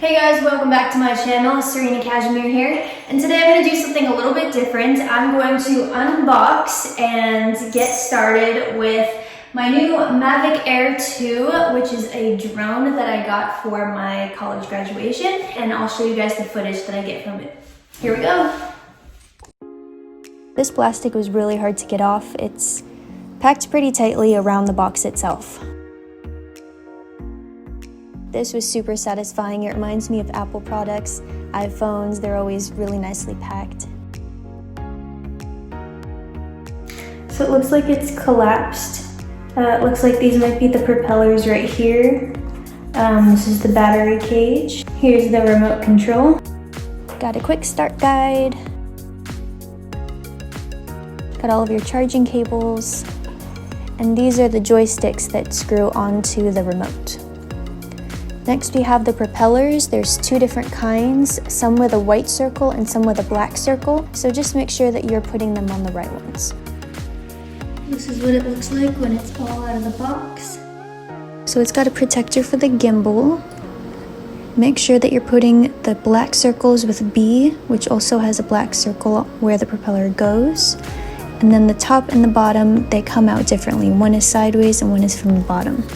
Hey guys, welcome back to my channel. Serena Cashmere here, and today I'm going to do something a little bit different. I'm going to unbox and get started with my new Mavic Air 2, which is a drone that I got for my college graduation, and I'll show you guys the footage that I get from it. Here we go. This plastic was really hard to get off. It's packed pretty tightly around the box itself. This was super satisfying. It reminds me of Apple products, iPhones. They're always really nicely packed. So it looks like it's collapsed. It looks like these might be the propellers right here. This is the battery cage. Here's the remote control. Got a quick start guide. Got all of your charging cables. And these are the joysticks that screw onto the remote. Next we have the propellers. There's two different kinds, some with a white circle and some with a black circle. So just make sure that you're putting them on the right ones. This is what it looks like when it's all out of the box. So it's got a protector for the gimbal. Make sure that you're putting the black circles with B, which also has a black circle where the propeller goes. And then the top and the bottom, they come out differently. One is sideways and one is from the bottom.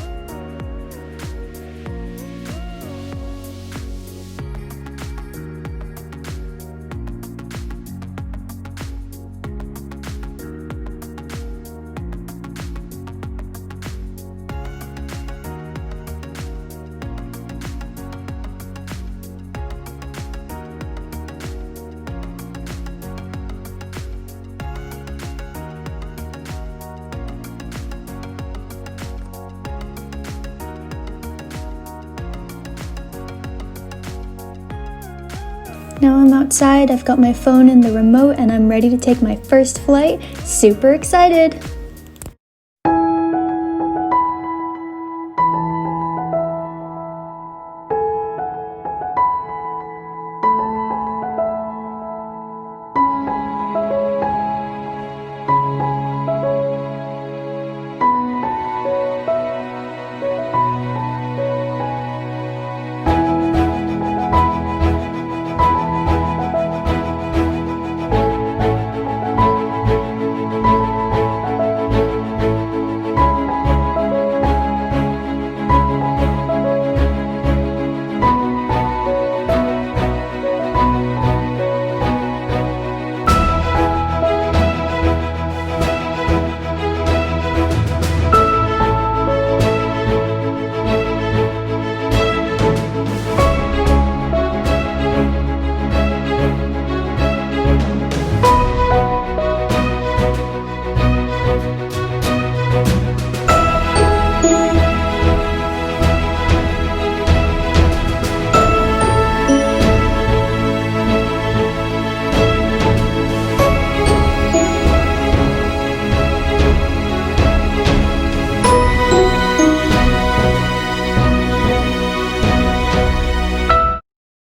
Now I'm outside, I've got my phone and the remote, and I'm ready to take my first flight. Super excited!